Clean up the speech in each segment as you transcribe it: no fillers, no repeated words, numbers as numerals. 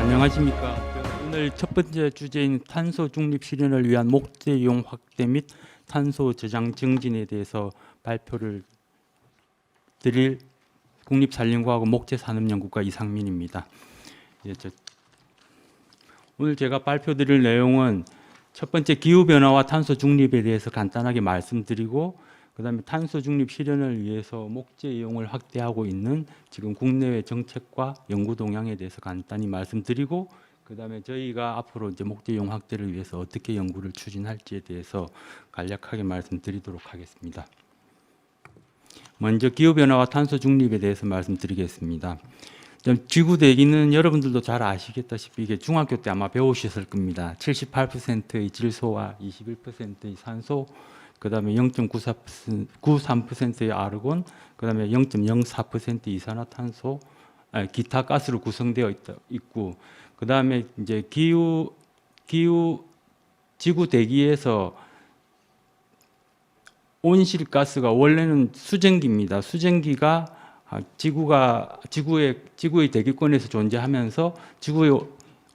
안녕하십니까. 오늘 첫 번째 주제인 탄소 중립 실현을 위한 목재 이용 확대 및 탄소 저장 증진에 대해서 발표를 드릴 국립산림과학원 목재산업연구과 이상민입니다. 오늘 제가 발표드릴 내용은 첫 번째 기후변화와 탄소 중립에 대해서 간단하게 말씀드리고, 그 다음에 탄소 중립 실현을 위해서 목재 이용을 확대하고 있는 지금 국내외 정책과 연구 동향에 대해서 간단히 말씀드리고, 그 다음에 저희가 앞으로 이제 목재 이용 확대를 위해서 어떻게 연구를 추진할지에 대해서 간략하게 말씀드리도록 하겠습니다. 먼저 기후변화와 탄소 중립에 대해서 말씀드리겠습니다. 지구 대기는 여러분들도 잘 아시겠다시피 이게 중학교 때 아마 배우셨을 겁니다. 78%의 질소와 21%의 산소, 그 다음에 0.93%의 아르곤, 그 다음에 0.04% 이산화탄소, 기타 가스로 구성되어 있고, 그 다음에 이제 지구 대기에서 온실가스가 원래는 수증기입니다. 수증기가 지구의 대기권에서 존재하면서 지구의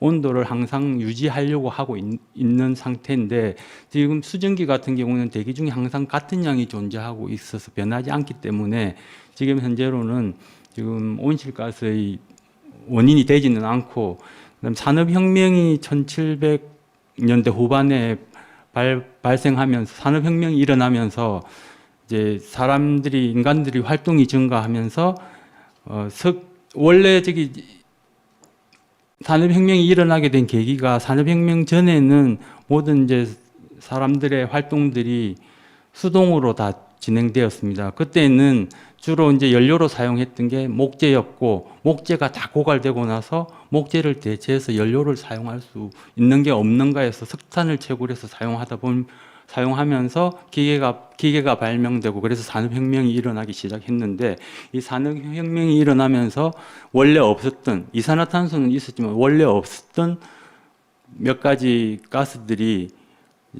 온도를 항상 유지하려고 하고 있는 상태인데, 지금 수증기 같은 경우는 대기 중에 항상 같은 양이 존재하고 있어서 변하지 않기 때문에 지금 현재로는 지금 온실가스의 원인이 되지는 않고, 그다음 산업혁명이 1700년대 후반에 발생하면서 산업혁명이 일어나면서 이제 인간들이 활동이 증가하면서 원래 산업혁명이 일어나게 된 계기가, 산업혁명 전에는 모든 이제 사람들의 활동들이 수동으로 다 진행되었습니다. 그때는 주로 이제 연료로 사용했던 게 목재였고, 목재가 다 고갈되고 나서 목재를 대체해서 연료를 사용할 수 있는 게 없는가 해서 석탄을 채굴해서 사용하면서 기계가 발명되고, 그래서 산업혁명이 일어나기 시작했는데, 이 산업혁명이 일어나면서 원래 없었던, 이산화탄소는 있었지만 원래 없었던 몇 가지 가스들이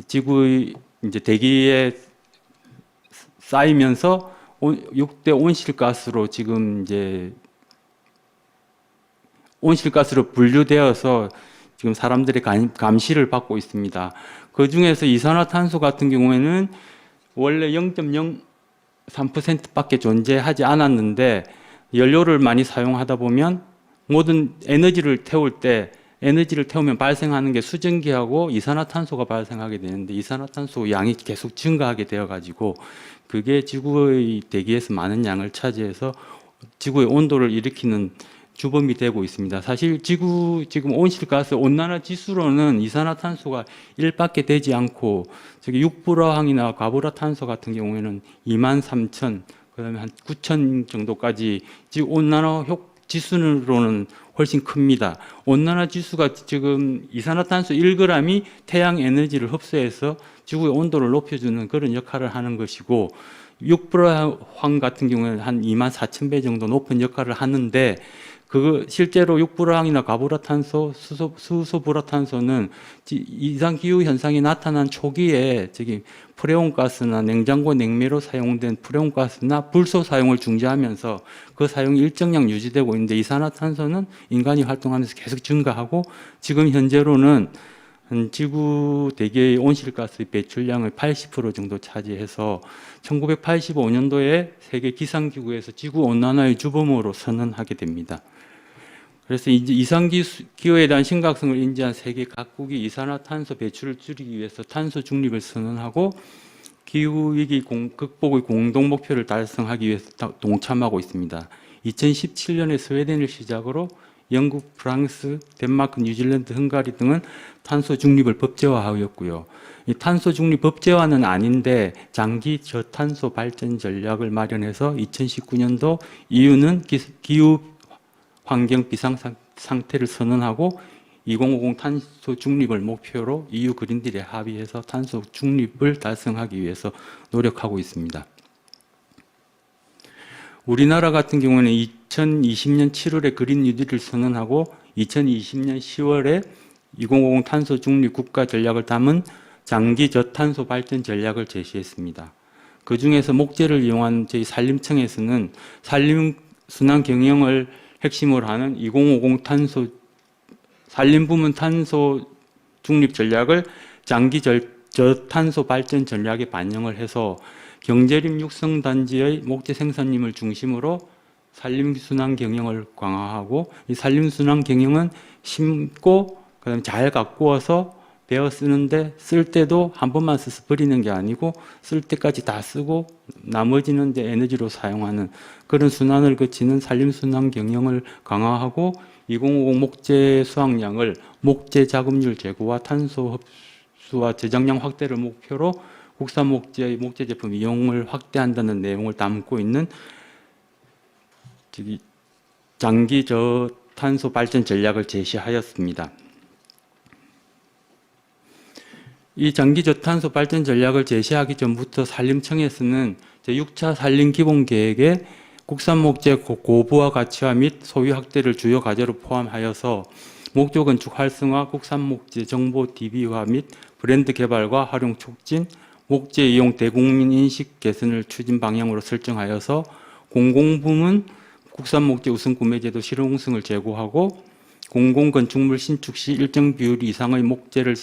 지구의 이제 대기에 쌓이면서 6대 온실가스로 지금 이제 온실가스로 분류되어서 지금 사람들의 감시를 받고 있습니다. 그 중에서 이산화탄소 같은 경우에는 원래 0.03%밖에 존재하지 않았는데, 연료를 많이 사용하다 보면 모든 에너지를 태우면 발생하는 게 수증기하고 이산화탄소가 발생하게 되는데, 이산화탄소 양이 계속 증가하게 되어 가지고 그게 지구의 대기에서 많은 양을 차지해서 지구의 온도를 일으키는 주범이 되고 있습니다. 사실 지금 온실가스 온난화 지수로는 이산화탄소가 1밖에 되지 않고, 육불화황이나 과불화탄소 같은 경우에는 23,000, 그다음에 한 9,000 정도까지 지금 온난화 지수로는 훨씬 큽니다. 온난화 지수가 지금 이산화탄소 1g이 태양 에너지를 흡수해서 지구의 온도를 높여주는 그런 역할을 하는 것이고, 육불화황 같은 경우에는 한 24,000배 정도 높은 역할을 하는데, 실제로 육불화황이나 과불화탄소, 수소불화탄소는 이상기후 현상이 나타난 초기에 프레온가스나 냉장고 냉매로 사용된 프레온가스나 불소 사용을 중지하면서 그 사용이 일정량 유지되고 있는데, 이산화탄소는 인간이 활동하면서 계속 증가하고, 지금 현재로는 지구 대기의 온실가스 배출량의 80% 정도 차지해서 1985년도에 세계 기상기구에서 지구 온난화의 주범으로 선언하게 됩니다. 그래서 이제 이상기후에 대한 심각성을 인지한 세계 각국이 이산화탄소 배출을 줄이기 위해서 탄소 중립을 선언하고, 기후위기 극복의 공동 목표를 달성하기 위해서 동참하고 있습니다. 2017년에 스웨덴을 시작으로 영국, 프랑스, 덴마크, 뉴질랜드, 헝가리 등은 탄소 중립을 법제화하였고요. 이 탄소 중립 법제화는 아닌데 장기 저탄소 발전 전략을 마련해서 2019년도 EU는 기후 환경 비상 상태를 선언하고 2050 탄소 중립을 목표로 EU 그린딜에 합의해서 탄소 중립을 달성하기 위해서 노력하고 있습니다. 우리나라 같은 경우는 2020년 7월에 그린 뉴딜을 선언하고 2020년 10월에 2050 탄소 중립 국가 전략을 담은 장기 저탄소 발전 전략을 제시했습니다. 그 중에서 목재를 이용한 저희 산림청에서는 산림 순환 경영을 핵심으로 하는 2050 탄소 산림부문 탄소 중립 전략을 장기 저탄소 발전 전략에 반영을 해서 경제림 육성 단지의 목재 생산림을 중심으로 산림순환 경영을 강화하고, 이 산림순환 경영은 심고 그다음에 잘 가꾸어서 베어 쓰는데, 쓸 때도 한 번만 써서 버리는 게 아니고 쓸 때까지 다 쓰고 나머지는 이제 에너지로 사용하는 그런 순환을 거치는 산림순환 경영을 강화하고, 2050 목재 수확량을 목재 자급률 제고와 탄소 흡수와 저장량 확대를 목표로 국산 목재 제품 이용을 확대한다는 내용을 담고 있는 장기 저탄소 발전 전략을 제시하였습니다. 이 장기 저탄소 발전 전략을 제시하기 전부터 산림청에서는 제6차 산림 기본 계획에 국산 목재 고부화 가치화 및 소유 확대를 주요 과제로 포함하여서 목조 건축 활성화, 국산 목재 정보 DB화 및 브랜드 개발과 활용 촉진, 목재 이용 대국민 인식 개선을 추진 방향으로 설정하여서 공공부문 국산 목재 우선 구매 제도 실용성을 제고하고, 공공건축물 신축 시 일정 비율 이상의 목재를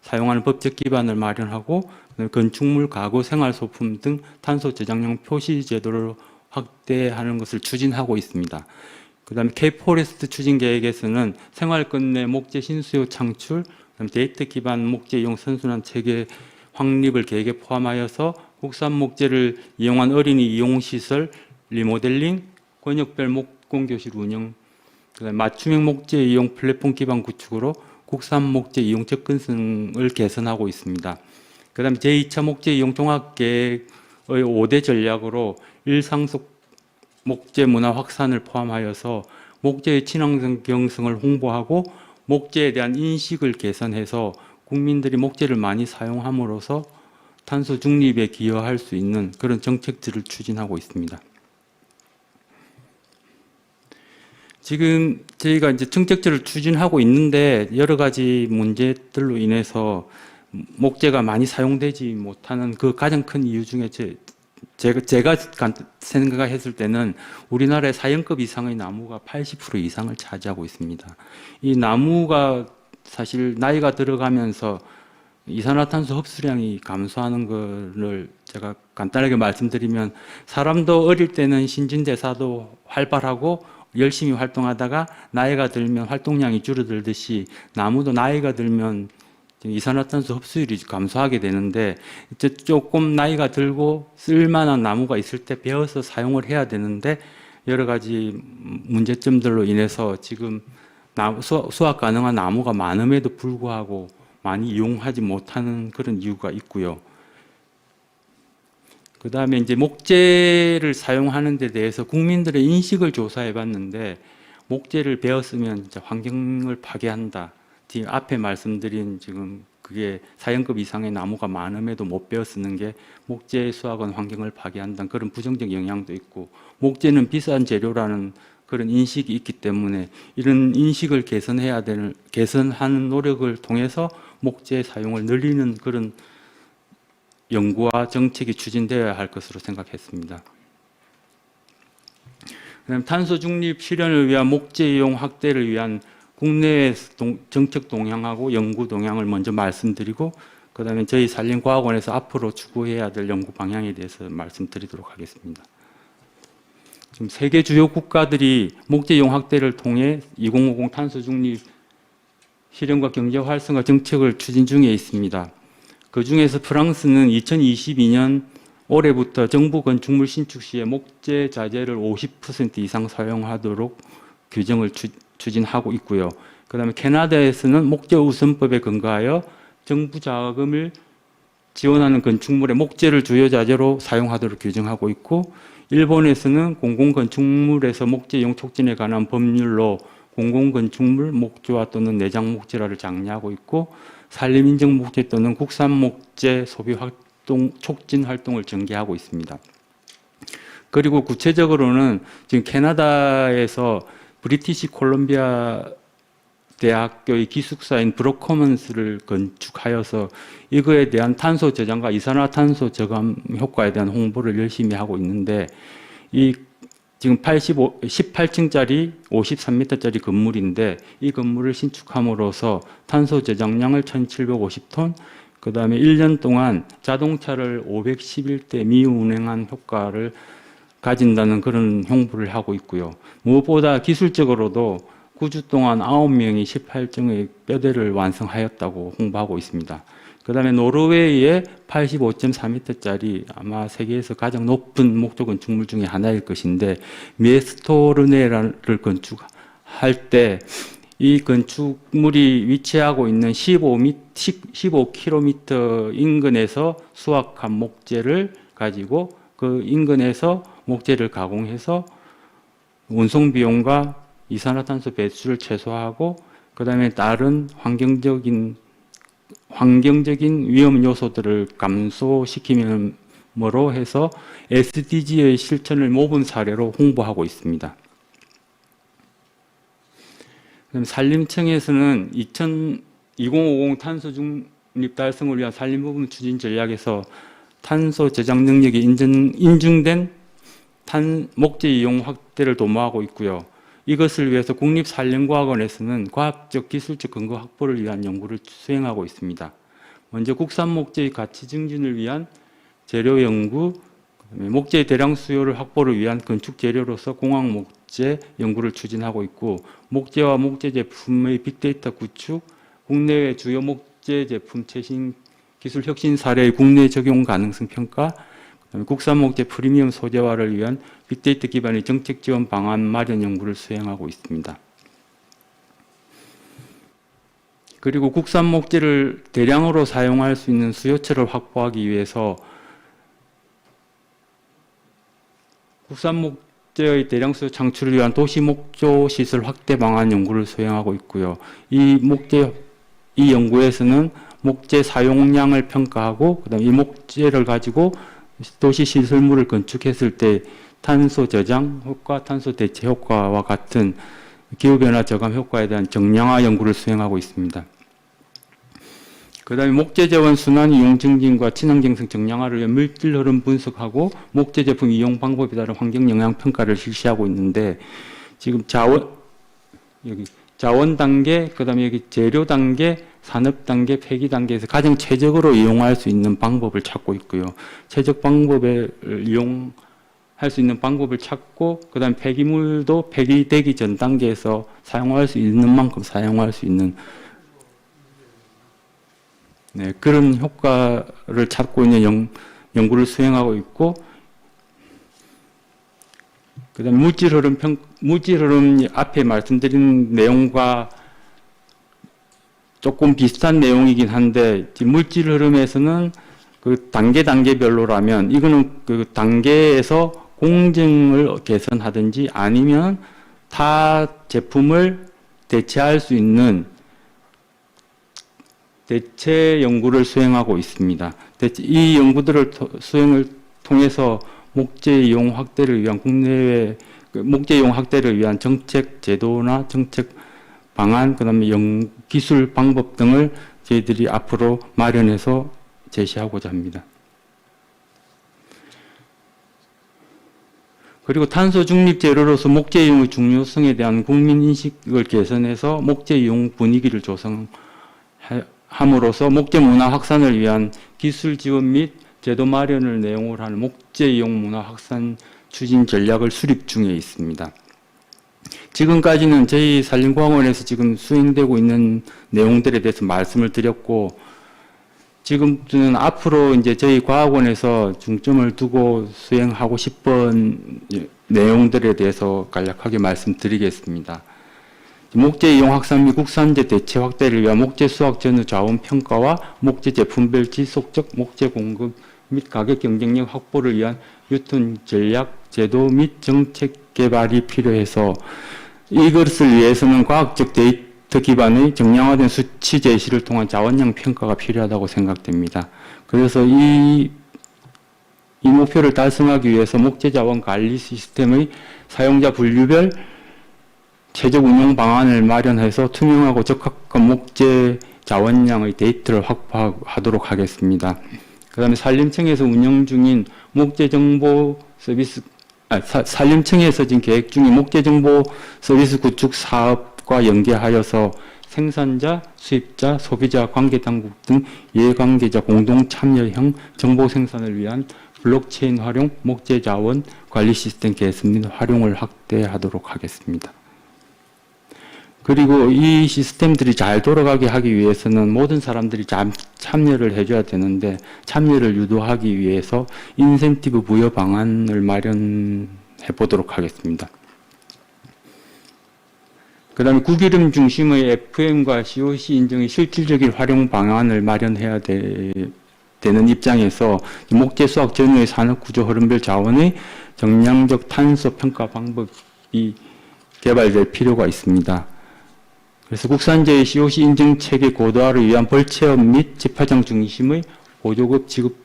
사용하는 법적 기반을 마련하고, 건축물, 가구, 생활소품 등 탄소 저장량 표시 제도를 확대하는 것을 추진하고 있습니다. 그다음에 K-포레스트 추진 계획에서는 생활권 내 목재 신수요 창출, 데이터 기반 목재 이용 선순환 체계 확립을 계획에 포함하여서 국산 목재를 이용한 어린이 이용 시설 리모델링, 권역별 목공 교실 운영, 그다음에 맞춤형 목재 이용 플랫폼 기반 구축으로 국산 목재 이용 접근성을 개선하고 있습니다. 그다음에 제2차 목재 이용 종합계획의 5대 전략으로 일상속 목재 문화 확산을 포함하여서 목재의 친환경성을 홍보하고 목재에 대한 인식을 개선해서 국민들이 목재를 많이 사용함으로써 탄소 중립에 기여할 수 있는 그런 정책들을 추진하고 있습니다. 지금 저희가 이제 정책들을 추진하고 있는데 여러 가지 문제들로 인해서 목재가 많이 사용되지 못하는 그 가장 큰 이유 중에 제가 생각했을 때는 우리나라의 사형급 이상의 나무가 80% 이상을 차지하고 있습니다. 이 나무가 사실 나이가 들어가면서 이산화탄소 흡수량이 감소하는 것을 제가 간단하게 말씀드리면, 사람도 어릴 때는 신진대사도 활발하고 열심히 활동하다가 나이가 들면 활동량이 줄어들듯이 나무도 나이가 들면 이산화탄소 흡수율이 감소하게 되는데, 이제 조금 나이가 들고 쓸만한 나무가 있을 때 베어서 사용을 해야 되는데 여러 가지 문제점들로 인해서 지금 수확 가능한 나무가 많음에도 불구하고 많이 이용하지 못하는 그런 이유가 있고요. 그 다음에 이제 목재를 사용하는 데 대해서 국민들의 인식을 조사해 봤는데, 목재를 베었으면 환경을 파괴한다. 지금 앞에 말씀드린 지금 그게 사형급 이상의 나무가 많음에도 못 베어 쓰는 게 목재 수확은 환경을 파괴한다는 그런 부정적 영향도 있고, 목재는 비싼 재료라는 그런 인식이 있기 때문에 이런 인식을 개선하는 노력을 통해서 목재 사용을 늘리는 그런 연구와 정책이 추진되어야 할 것으로 생각했습니다. 그다음 탄소 중립 실현을 위한 목재 이용 확대를 위한 국내외 정책 동향하고 연구 동향을 먼저 말씀드리고, 그다음에 저희 산림과학원에서 앞으로 추구해야 될 연구 방향에 대해서 말씀드리도록 하겠습니다. 지금 세계 주요 국가들이 목재 이용 확대를 통해 2050 탄소 중립 실현과 경제 활성화 정책을 추진 중에 있습니다. 그 중에서 프랑스는 2022년 올해부터 정부 건축물 신축 시에 목재 자재를 50% 이상 사용하도록 규정을 추진하고 있고요. 그다음에 캐나다에서는 목재 우선법에 근거하여 정부 자금을 지원하는 건축물에 목재를 주요 자재로 사용하도록 규정하고 있고, 일본에서는 공공건축물에서 목재 이용 촉진에 관한 법률로 공공건축물 목조화 또는 내장 목재라를 장려하고 있고, 산림인증 목재 또는 국산 목재 소비 활동 촉진 활동을 전개하고 있습니다. 그리고 구체적으로는 지금 캐나다에서 브리티시 콜롬비아 대학교의 기숙사인 브로커먼스를 건축하여서 이거에 대한 탄소 저장과 이산화탄소 저감 효과에 대한 홍보를 열심히 하고 있는데, 이 지금 18층짜리 53m짜리 건물인데 이 건물을 신축함으로써 탄소 저장량을 1750톤, 그 다음에 1년 동안 자동차를 511대 미운행한 효과를 가진다는 그런 홍보를 하고 있고요. 무엇보다 기술적으로도 9주 동안 9명이 18층의 뼈대를 완성하였다고 홍보하고 있습니다. 그 다음에 노르웨이의 85.4m짜리 아마 세계에서 가장 높은 목조 건축물 중에 하나일 것인데 메스토르네를 건축할 때 이 건축물이 위치하고 있는 15km 인근에서 수확한 목재를 가지고 그 인근에서 목재를 가공해서 운송 비용과 이산화탄소 배출을 최소화하고 그 다음에 다른 환경적인 위험 요소들을 감소시키므로 해서 SDG의 실천을 모범 사례로 홍보하고 있습니다. 그다음 산림청에서는 2050 탄소 중립 달성을 위한 산림부분 추진 전략에서 탄소 저장 능력이 인증된 목재 이용 확대를 도모하고 있고요. 이것을 위해서 국립산림과학원에서는 과학적 기술적 근거 확보를 위한 연구를 수행하고 있습니다. 먼저 국산 목재의 가치 증진을 위한 재료 연구, 목재의 대량 수요를 확보를 위한 건축 재료로서 공학 목재 연구를 추진하고 있고, 목재와 목재 제품의 빅데이터 구축, 국내외 주요 목재 제품 최신 기술 혁신 사례의 국내 적용 가능성 평가, 국산 목재 프리미엄 소재화를 위한 빅데이터 기반의 정책 지원 방안 마련 연구를 수행하고 있습니다. 그리고 국산 목재를 대량으로 사용할 수 있는 수요처를 확보하기 위해서 국산 목재의 대량 수요 창출을 위한 도시 목조 시설 확대 방안 연구를 수행하고 있고요. 이 연구에서는 목재 사용량을 평가하고 그다음에 이 목재를 가지고 도시 시설물을 건축했을 때 탄소 저장 효과, 탄소 대체 효과와 같은 기후변화 저감 효과에 대한 정량화 연구를 수행하고 있습니다. 그 다음에 목재 재원 순환 이용 증진과 친환경성 정량화를 위한 물질 흐름 분석하고 목재 제품 이용 방법에 따른 환경 영향 평가를 실시하고 있는데, 지금 자원 단계, 그 다음에 여기 재료 단계, 산업 단계, 폐기 단계에서 가장 최적으로 이용할 수 있는 방법을 찾고 있고요. 최적 방법을 이용할 수 있는 방법을 찾고, 그 다음에 폐기물도 폐기되기 전 단계에서 사용할 수 있는 만큼 사용할 수 있는 그런 효과를 찾고 있는 연구를 수행하고 있고, 그 다음에 물질 흐름 앞에 말씀드린 내용과 조금 비슷한 내용이긴 한데, 물질 흐름에서는 그 단계별로라면 이거는 그 단계에서 공정을 개선하든지 아니면 타 제품을 대체할 수 있는 대체 연구를 수행하고 있습니다. 이 연구들을 수행을 통해서 목재 이용 확대를 위한 국내외 목재 이용 확대를 위한 정책 제도나 정책 방안, 그다음에 기술 방법 등을 저희들이 앞으로 마련해서 제시하고자 합니다. 그리고 탄소 중립 재료로서 목재 이용의 중요성에 대한 국민 인식을 개선해서 목재 이용 분위기를 조성함으로써 목재 문화 확산을 위한 기술 지원 및 제도 마련을 내용으로 하는 목재 이용 문화 확산 추진 전략을 수립 중에 있습니다. 지금까지는 저희 산림과학원에서 지금 수행되고 있는 내용들에 대해서 말씀을 드렸고, 지금은 앞으로 이제 저희 과학원에서 중점을 두고 수행하고 싶은 내용들에 대해서 간략하게 말씀드리겠습니다. 목재 이용 확산 및 국산재 대체 확대를 위한 목재 수확 전후 자원 평가와 목재 제품별 지속적 목재 공급 및 가격 경쟁력 확보를 위한 유통 전략, 제도 및 정책 개발이 필요해서, 이것을 위해서는 과학적 데이터 기반의 정량화된 수치 제시를 통한 자원량 평가가 필요하다고 생각됩니다. 그래서 이 목표를 달성하기 위해서 목재 자원 관리 시스템의 사용자 분류별 최적 운영 방안을 마련해서 투명하고 적합한 목재 자원량의 데이터를 확보하도록 하겠습니다. 그 다음에 산림청에서 운영 중인 목재 정보 서비스 산림청에서 지금 계획 중인 목재정보 서비스 구축 사업과 연계하여서 생산자, 수입자, 소비자, 관계당국 등 이해관계자 공동 참여형 정보 생산을 위한 블록체인 활용, 목재 자원 관리 시스템 개선 및 활용을 확대하도록 하겠습니다. 그리고 이 시스템들이 잘 돌아가게 하기 위해서는 모든 사람들이 참여를 해줘야 되는데, 참여를 유도하기 위해서 인센티브 부여 방안을 마련해 보도록 하겠습니다. 그 다음에 국이름 중심의 FM과 COC 인증의 실질적인 활용 방안을 마련해야 되는 입장에서 목재 수확 전후의 산업구조 흐름별 자원의 정량적 탄소 평가 방법이 개발될 필요가 있습니다. 그래서 국산재의 COC 인증 체계 고도화를 위한 벌체험 및 집화장 중심의 보조급 지급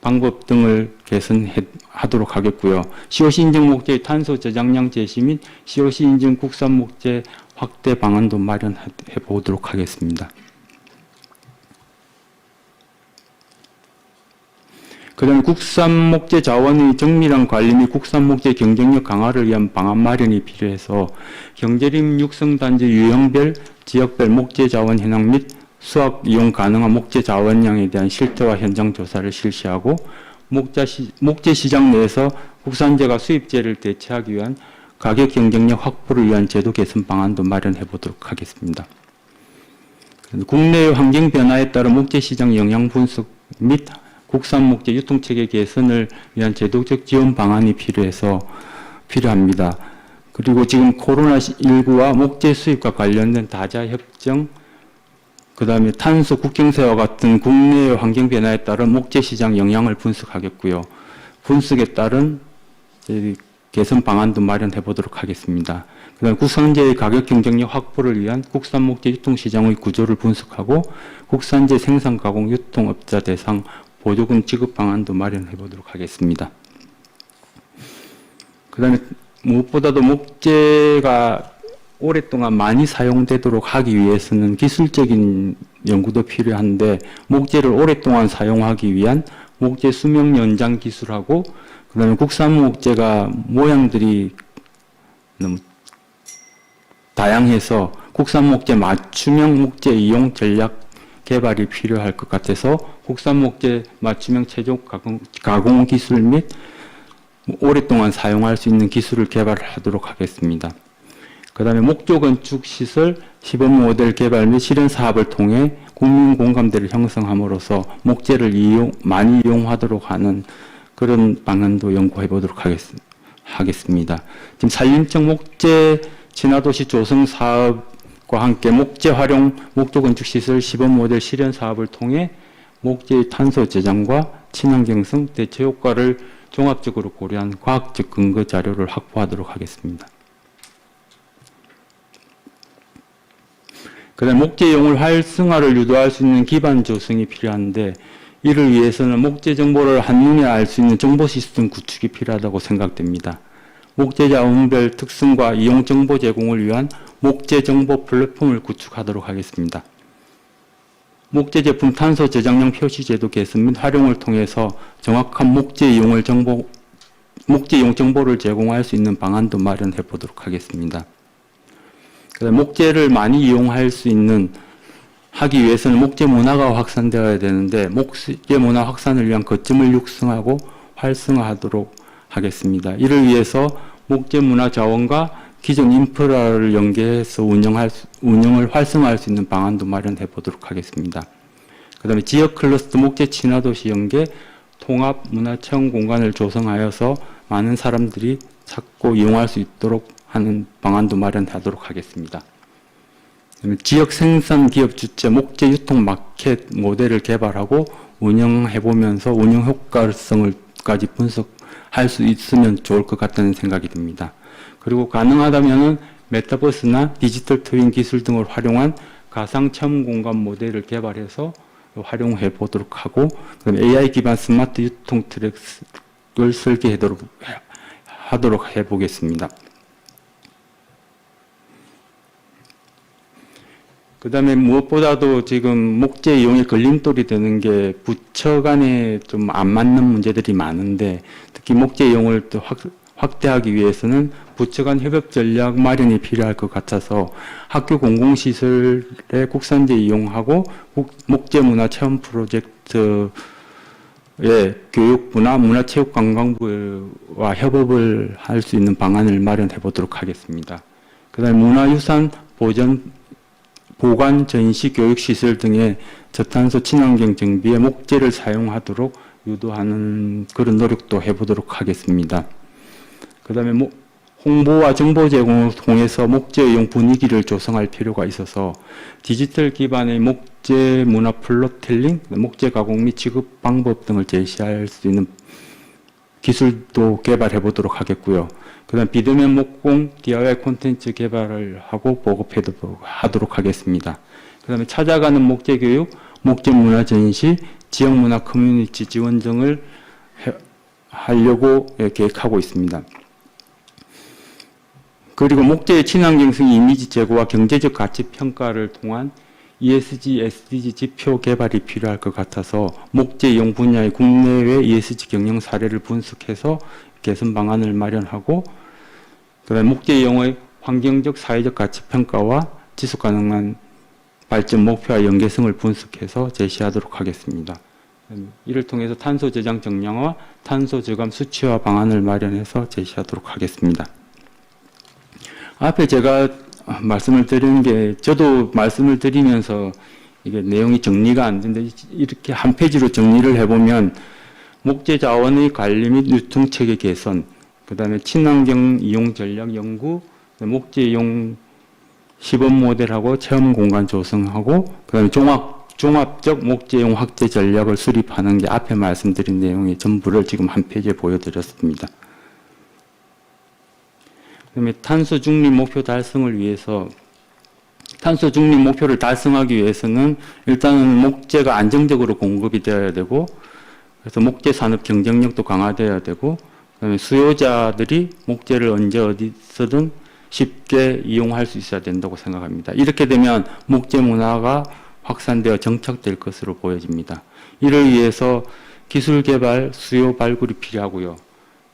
방법 등을 개선하도록 하겠고요. COC 인증 목재의 탄소 저장량 제시 및 COC 인증 국산 목재 확대 방안도 마련해 보도록 하겠습니다. 그 다음에 국산 목재 자원의 정밀한 관리 및 국산 목재 경쟁력 강화를 위한 방안 마련이 필요해서 경제림 육성단지 유형별, 지역별 목재 자원 현황 및 수확 이용 가능한 목재 자원량에 대한 실태와 현장 조사를 실시하고 목재 시장 내에서 국산재가 수입재를 대체하기 위한 가격 경쟁력 확보를 위한 제도 개선 방안도 마련해 보도록 하겠습니다. 국내의 환경 변화에 따른 목재 시장 영향 분석 및 국산 목재 유통체계 개선을 위한 제도적 지원 방안이 필요합니다. 그리고 지금 코로나19와 목재 수입과 관련된 다자 협정, 그 다음에 탄소 국경세와 같은 국내의 환경 변화에 따른 목재 시장 영향을 분석하겠고요. 분석에 따른 개선 방안도 마련해 보도록 하겠습니다. 그 다음에 국산재의 가격 경쟁력 확보를 위한 국산 목재 유통시장의 구조를 분석하고 국산재 생산 가공 유통업자 대상 보조금 지급 방안도 마련해 보도록 하겠습니다. 그 다음에 무엇보다도 목재가 오랫동안 많이 사용되도록 하기 위해서는 기술적인 연구도 필요한데, 목재를 오랫동안 사용하기 위한 목재 수명 연장 기술하고, 그 다음에 국산 목재가 모양들이 너무 다양해서 국산 목재 맞춤형 목재 이용 전략 개발이 필요할 것 같아서 국산 목재 맞춤형 최종 가공 기술 및 오랫동안 사용할 수 있는 기술을 개발하도록 하겠습니다. 그 다음에 목조 건축 시설 시범 모델 개발 및 실현 사업을 통해 국민 공감대를 형성함으로써 목재를 많이 이용하도록 하는 그런 방안도 연구해 보도록 하겠습니다. 지금 산림청 목재 친화도시 조성 사업과 함께 목재 활용 목조 건축 시설 시범 모델 실현 사업을 통해 목재의 탄소 저장과 친환경성 대체 효과를 종합적으로 고려한 과학적 근거 자료를 확보하도록 하겠습니다. 그 다음 목재 이용을 활성화를 유도할 수 있는 기반 조성이 필요한데, 이를 위해서는 목재 정보를 한눈에 알 수 있는 정보 시스템 구축이 필요하다고 생각됩니다. 목재 자원별 특성과 이용 정보 제공을 위한 목재 정보 플랫폼을 구축하도록 하겠습니다. 목재 제품 탄소 저장량 표시 제도 개선 및 활용을 통해서 정확한 목재 이용 정보를 제공할 수 있는 방안도 마련해 보도록 하겠습니다. 목재를 많이 이용할 수 있는 하기 위해서는 목재 문화가 확산되어야 되는데, 목재 문화 확산을 위한 거점을 육성하고 활성화하도록 하겠습니다. 이를 위해서 목재 문화 자원과 기존 인프라를 연계해서 운영을 활성화할 수 있는 방안도 마련해 보도록 하겠습니다. 그 다음에 지역 클러스터 목재 친화도시 연계 통합 문화체험 공간을 조성하여서 많은 사람들이 찾고 이용할 수 있도록 하는 방안도 마련하도록 하겠습니다. 지역 생산 기업 주체 목재 유통 마켓 모델을 개발하고 운영해 보면서 운영 효과성을까지 분석할 수 있으면 좋을 것 같다는 생각이 듭니다. 그리고 가능하다면 메타버스나 디지털 트윈 기술 등을 활용한 가상 체험 공간 모델을 개발해서 활용해 보도록 하고, 그다음에 AI 기반 스마트 유통 트랙을 설계하도록 해보겠습니다. 그다음에 무엇보다도 지금 목재 이용에 걸림돌이 되는 게 부처 간에 좀 안 맞는 문제들이 많은데, 특히 목재 이용을 또 확대하기 위해서는 부처 간 협업 전략 마련이 필요할 것 같아서 학교 공공시설에 국산재 이용하고 목재 문화 체험 프로젝트의 교육부나 문화체육관광부와 협업을 할 수 있는 방안을 마련해 보도록 하겠습니다. 그다음에 문화유산 보관, 전시, 교육시설 등의 저탄소 친환경 정비에 목재를 사용하도록 유도하는 그런 노력도 해보도록 하겠습니다. 그 다음에 홍보와 정보 제공을 통해서 목재 이용 분위기를 조성할 필요가 있어서 디지털 기반의 목재 문화 플로텔링, 목재 가공 및 취급 방법 등을 제시할 수 있는 기술도 개발해 보도록 하겠고요. 그 다음 비대면 목공 DIY 콘텐츠 개발을 하고 보급하도록 하겠습니다. 그 다음에 찾아가는 목재 교육, 목재 문화 전시, 지역 문화 커뮤니티 지원 등을 하려고 계획하고 있습니다. 그리고 목재의 친환경성 이미지 제고와 경제적 가치 평가를 통한 ESG, SDG 지표 개발이 필요할 것 같아서 목재 이용 분야의 국내외 ESG 경영 사례를 분석해서 개선 방안을 마련하고, 그다음에 목재 이용의 환경적, 사회적 가치 평가와 지속 가능한 발전 목표와 연계성을 분석해서 제시하도록 하겠습니다. 이를 통해서 탄소 저장 정량화, 탄소 저감 수치화 방안을 마련해서 제시하도록 하겠습니다. 앞에 제가 말씀을 드린 게, 저도 말씀을 드리면서 이게 내용이 정리가 안 되는데, 이렇게 한 페이지로 정리를 해보면 목재 자원의 관리 및 유통체계 개선, 그 다음에 친환경 이용 전략 연구, 목재 이용 시범 모델하고 체험 공간 조성하고, 그 다음에 종합적 목재 이용 확대 전략을 수립하는 게 앞에 말씀드린 내용의 전부를 지금 한 페이지에 보여드렸습니다. 그다음에 탄소 중립 목표 달성을 위해서, 탄소 중립 목표를 달성하기 위해서는 일단은 목재가 안정적으로 공급이 되어야 되고, 그래서 목재 산업 경쟁력도 강화되어야 되고, 그다음에 수요자들이 목재를 언제 어디서든 쉽게 이용할 수 있어야 된다고 생각합니다. 이렇게 되면 목재 문화가 확산되어 정착될 것으로 보여집니다. 이를 위해서 기술 개발, 수요 발굴이 필요하고요.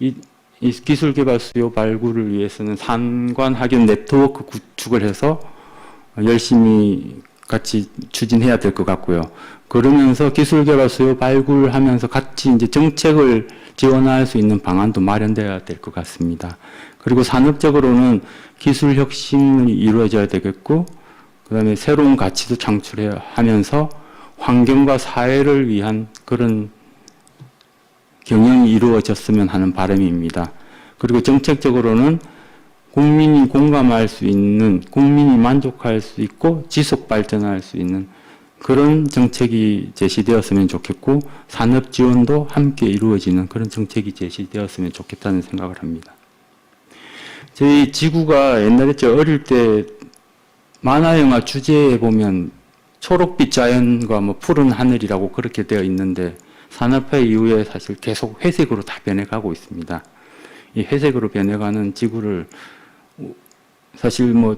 이 기술 개발, 수요 발굴을 위해서는 산관 학연 네트워크 구축을 해서 열심히 같이 추진해야 될 것 같고요. 그러면서 기술 개발, 수요 발굴하면서 같이 이제 정책을 지원할 수 있는 방안도 마련되어야 될 것 같습니다. 그리고 산업적으로는 기술 혁신이 이루어져야 되겠고, 그다음에 새로운 가치도 창출하면서 환경과 사회를 위한 그런 경영이 이루어졌으면 하는 바람입니다. 그리고 정책적으로는 국민이 공감할 수 있는, 국민이 만족할 수 있고 지속 발전할 수 있는 그런 정책이 제시되었으면 좋겠고, 산업 지원도 함께 이루어지는 그런 정책이 제시되었으면 좋겠다는 생각을 합니다. 저희 지구가 옛날에 저 어릴 때 만화 영화 주제에 보면 초록빛 자연과 뭐 푸른 하늘이라고 그렇게 되어 있는데, 산업화 이후에 사실 계속 회색으로 다 변해가고 있습니다. 이 회색으로 변해가는 지구를 사실 뭐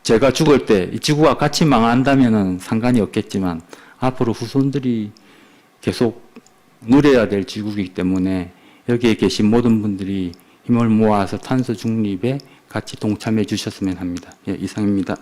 제가 죽을 때 이 지구가 같이 망한다면은 상관이 없겠지만, 앞으로 후손들이 계속 누려야 될 지구이기 때문에 여기에 계신 모든 분들이 힘을 모아서 탄소 중립에 같이 동참해 주셨으면 합니다. 예, 이상입니다.